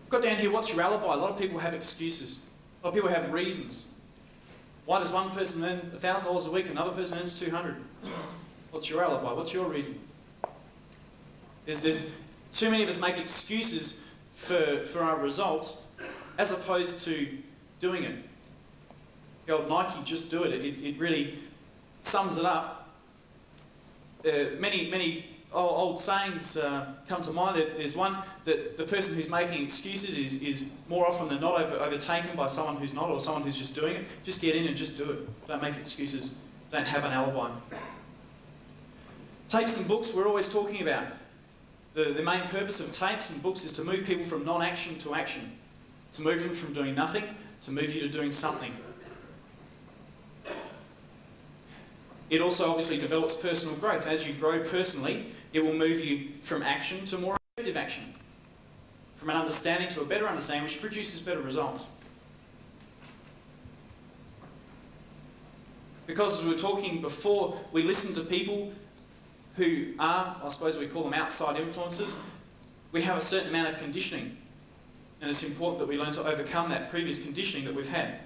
got down here, what's your alibi? A lot of people have excuses. A lot of people have reasons. Why does one person earn $1,000 a week and another person earns $200? What's your alibi? What's your reason? There's too many of us make excuses for our results as opposed to doing it. The old Nike, just do it. It really sums it up. Many old sayings come to mind. There's one that the person who's making excuses is more often than not overtaken by someone who's not, or someone who's just doing it. Just get in and just do it. Don't make excuses. Don't have an alibi. Tapes and books, we're always talking about. The main purpose of tapes and books is to move people from non-action to action. To move them from doing nothing to move you to doing something. It also obviously develops personal growth. As you grow personally, it will move you from action to more effective action. From an understanding to a better understanding, which produces better results. Because as we were talking before, we listen to people who are, I suppose we call them outside influences. We have a certain amount of conditioning. And it's important that we learn to overcome that previous conditioning that we've had.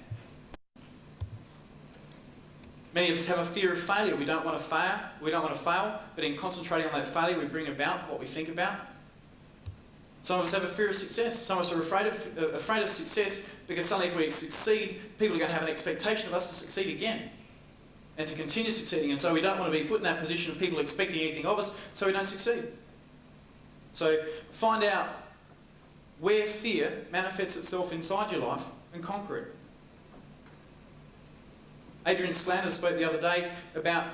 Many of us have a fear of failure. We don't want to fail. We don't want to fail, but in concentrating on that failure, we bring about what we think about. Some of us have a fear of success. Some of us are afraid of success because suddenly if we succeed, people are going to have an expectation of us to succeed again and to continue succeeding. And so we don't want to be put in that position of people expecting anything of us, so we don't succeed. So find out where fear manifests itself inside your life and conquer it. Adrian Sklanders spoke the other day about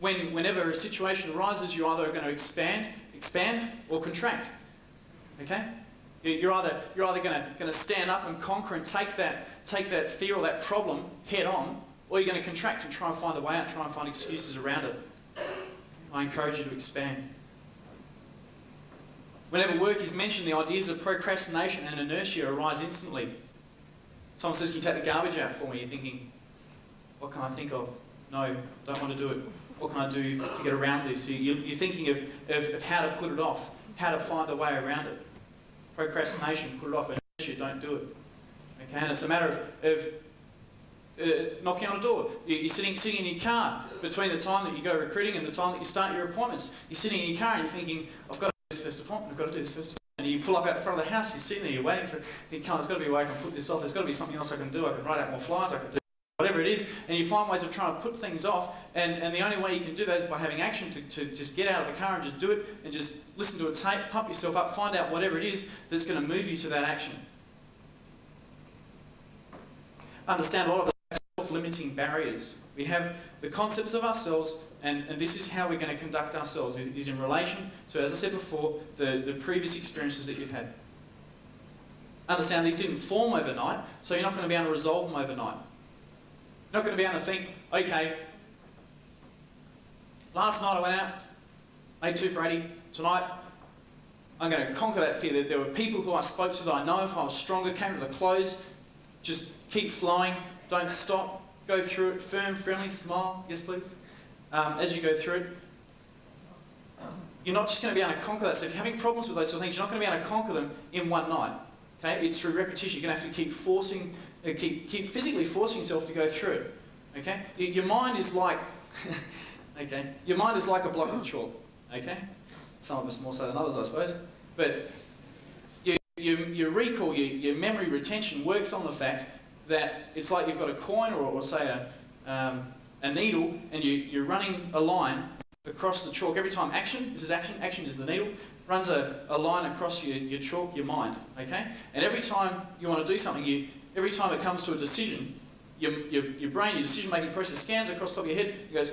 whenever a situation arises, you're either going to expand or contract. Okay? You're either going to stand up and conquer and take that fear or that problem head on, or you're going to contract and try and find a way out, try and find excuses around it. I encourage you to expand. Whenever work is mentioned, the ideas of procrastination and inertia arise instantly. Someone says, "Can you take the garbage out for me?" You're thinking, what can I think of? No, don't want to do it. What can I do to get around this? You're thinking of how to put it off, how to find a way around it. Procrastination, put it off, inertia, don't do it. Okay, and it's a matter of knocking on a door. You're sitting in your car between the time that you go recruiting and the time that you start your appointments. You're sitting in your car and you're thinking, I've got to do this first appointment, I've got to do this first appointment. And you pull up out the front of the house, you're sitting there, you're waiting for it, you think, there's got to be a way I can put this off, there's got to be something else I can do, I can write out more flyers, I can do whatever it is, and you find ways of trying to put things off, and the only way you can do that is by having action to just get out of the car and just do it, and just listen to a tape, pump yourself up, find out whatever it is that's going to move you to that action. Understand a lot of the self-limiting barriers. We have the concepts of ourselves, and this is how we're going to conduct ourselves, is in relation to, as I said before, the previous experiences that you've had. Understand these didn't form overnight, so you're not going to be able to resolve them overnight. You're not going to be able to think, okay, last night I went out, made 2 for 80, tonight I'm going to conquer that fear. There were people who I spoke to that I know if I was stronger, came to the close, just keep flowing, don't stop, go through it, firm, friendly, smile, yes please, as you go through it. You're not just going to be able to conquer that. So if you're having problems with those sort of things, you're not going to be able to conquer them in one night. Okay? It's through repetition. You're going to have to keep forcing, keep physically forcing yourself to go through it. Okay? Your mind is like, okay, your mind is like a block of chalk. Okay? Some of us more so than others, I suppose. But your recall, your memory retention works on the fact that it's like you've got a coin or say a needle, and you're running a line across the chalk. Every time action, this is action, action is the needle, runs a line across your chalk, your mind, okay? And every time you want to do something, every time it comes to a decision, your brain, your decision-making process scans across the top of your head, it goes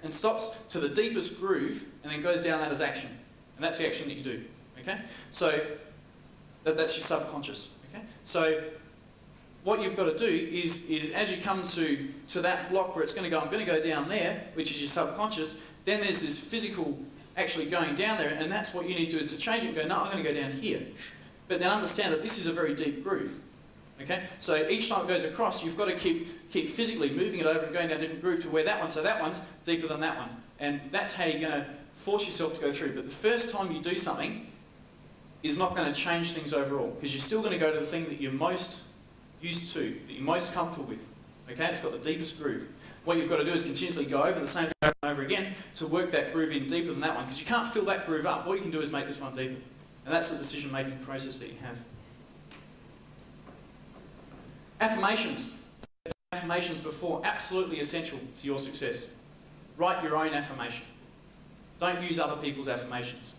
and stops to the deepest groove, and then goes down that as action. And that's the action that you do, okay? So that's your subconscious, okay? So what you've got to do is as you come to that block where it's going to go, I'm going to go down there, which is your subconscious, then there's this physical actually going down there, and that's what you need to do, is to change it and go, no, I'm going to go down here. But then understand that this is a very deep groove. Okay? So each time it goes across, you've got to keep physically moving it over and going down a different groove to where that one, so that one's deeper than that one. And that's how you're going to force yourself to go through. But the first time you do something, is not going to change things overall, because you're still going to go to the thing that you're most used to, that you're most comfortable with. Okay, it's got the deepest groove. What you've got to do is continuously go over the same thing over and over again to work that groove in deeper than that one, because you can't fill that groove up. All you can do is make this one deeper. And that's the decision-making process that you have. Affirmations. Affirmations before, absolutely essential to your success. Write your own affirmation. Don't use other people's affirmations.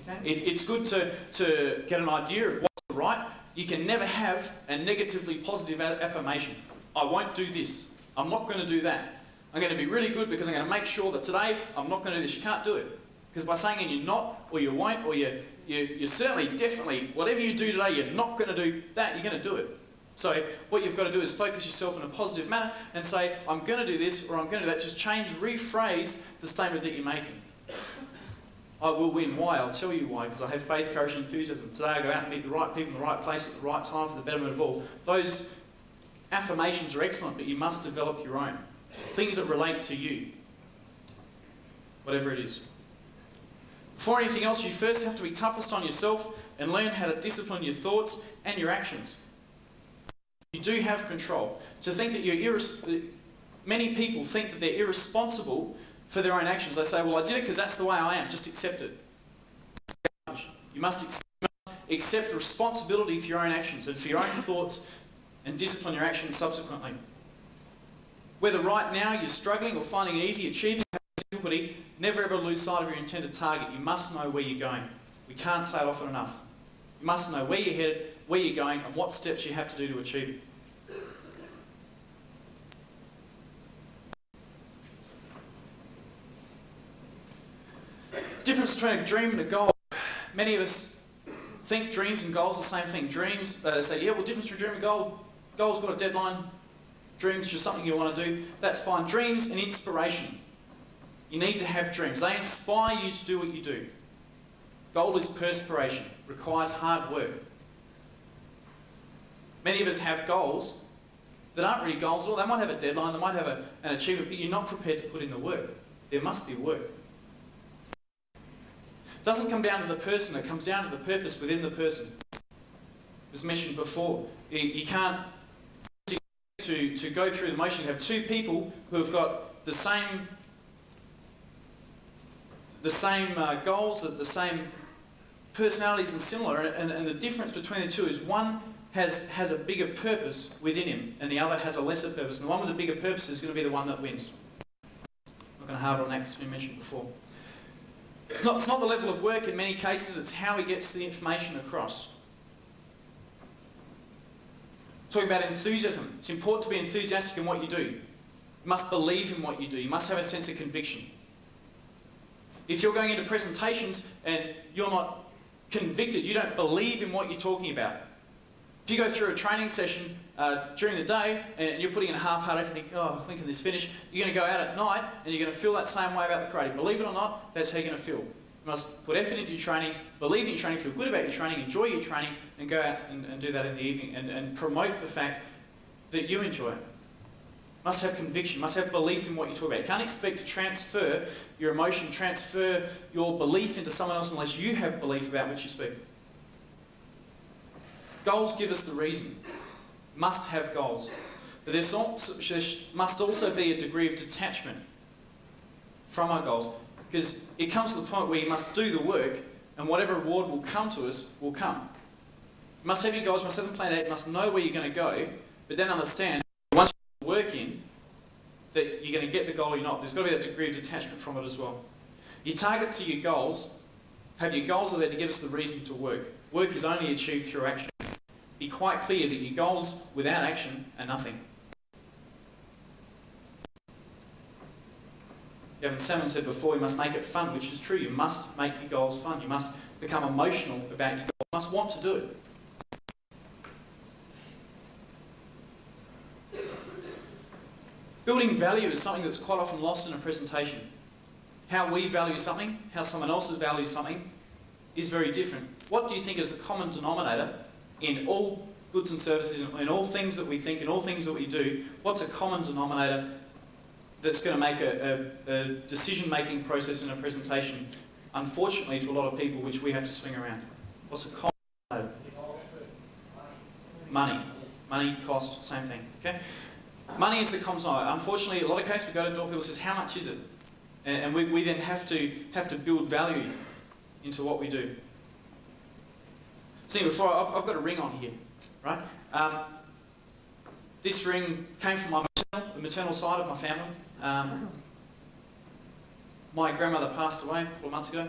Okay? It's good to get an idea of what to write. You can never have a negatively positive affirmation. I won't do this. I'm not going to do that. I'm going to be really good because I'm going to make sure that today I'm not going to do this. You can't do it. Because by saying you're not, or you won't, or you're certainly, definitely, whatever you do today, you're not going to do that, you're going to do it. So what you've got to do is focus yourself in a positive manner and say, I'm going to do this, or I'm going to do that. Just change, rephrase the statement that you're making. I will win. Why? I'll tell you why. Because I have faith, courage, and enthusiasm. Today I go out and meet the right people in the right place at the right time for the betterment of all. Those affirmations are excellent, but you must develop your own. Things that relate to you. Whatever it is. Before anything else, you first have to be toughest on yourself and learn how to discipline your thoughts and your actions. You do have control. To think that many people think that they're irresponsible for their own actions. They say, well, I did it because that's the way I am. Just accept it. You must accept responsibility for your own actions and for your own thoughts and discipline your actions subsequently. Whether right now you're struggling or finding it easy, achieving difficulty, never ever lose sight of your intended target. You must know where you're going. We can't say it often enough. You must know where you're headed, where you're going, and what steps you have to do to achieve it. Difference between a dream and a goal. Many of us think dreams and goals are the same thing. Dreams, say, yeah, well, difference between dream and goal. Goal's got a deadline. Dreams just something you want to do. That's fine. Dreams and inspiration. You need to have dreams. They inspire you to do what you do. Goal is perspiration. Requires hard work. Many of us have goals that aren't really goals at all. They might have a deadline. They might have an achievement, but you're not prepared to put in the work. There must be work. It doesn't come down to the person. It comes down to the purpose within the person. As mentioned before, you can't to go through the motion. You have two people who have got the same goals, the same personalities and similar, and the difference between the two is one has a bigger purpose within him and the other has a lesser purpose, and the one with the bigger purpose is going to be the one that wins. I'm not going to harp on that because it's been mentioned before. It's not the level of work in many cases, it's how he gets the information across. Talking about enthusiasm, it's important to be enthusiastic in what you do. You must believe in what you do. You must have a sense of conviction. If you're going into presentations and you're not convicted, you don't believe in what you're talking about. If you go through a training session during the day and you're putting in a half-hearted effort and think, oh, when can this finish? You're going to go out at night and you're going to feel that same way about the karate. Believe it or not, that's how you're going to feel. You must put effort into your training, believe in your training, feel good about your training, enjoy your training, and go out and do that in the evening and promote the fact that you enjoy it. Must have conviction, must have belief in what you talk about. You can't expect to transfer your emotion, transfer your belief into someone else unless you have belief about what you speak. Goals give us the reason. Must have goals. But there must also be a degree of detachment from our goals, because it comes to the point where you must do the work and whatever reward will come to us will come. You must have your goals, you must have them planned out, you must know where you're going to go, but then understand once you work in that you're going to get the goal or you're not. There's got to be that degree of detachment from it as well. Your targets are your goals. Have your goals are there to give us the reason to work. Work is only achieved through action. Be quite clear that your goals without action are nothing. Gavin Salmon said before, you must make it fun, which is true. You must make your goals fun. You must become emotional about your goals. You must want to do it. Building value is something that's quite often lost in a presentation. How we value something, how someone else values something, is very different. What do you think is the common denominator in all goods and services, in all things that we think, in all things that we do? What's a common denominator that's going to make a decision-making process in a presentation, unfortunately, to a lot of people, which we have to swing around? What's the cost? Money. Money, cost, same thing. Okay? Money is the comms eye. Unfortunately, a lot of cases we go to door, people says, how much is it? And we then have to build value into what we do. See, before I've got a ring on here, right? This ring came from the maternal side of my family. My grandmother passed away a couple of months ago,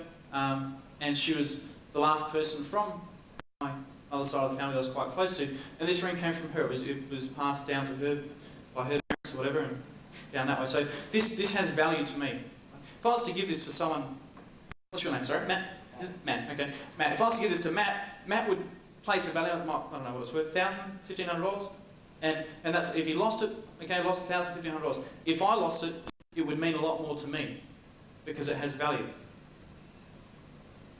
and she was the last person from my other side of the family that I was quite close to, and this ring came from her. It was passed down to her by her parents or whatever, and down that way. So this has value to me. If I was to give this to someone, what's your name? Sorry, Matt. Is it? Matt. Okay, Matt. If I was to give this to Matt, Matt would place a value on it. I don't know what it's worth, $1,000, $1,500, and that's if he lost it. Okay, lost $1,000, $1,500. If I lost it, it would mean a lot more to me because it has value.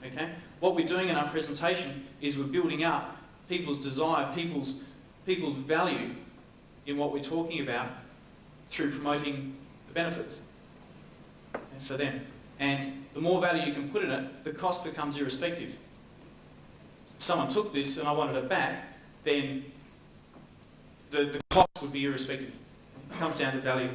Okay, what we're doing in our presentation is we're building up people's desire, people's value in what we're talking about through promoting the benefits for them. And the more value you can put in it, the cost becomes irrespective. If someone took this and I wanted it back, then the cost would be irrespective. It comes down to value.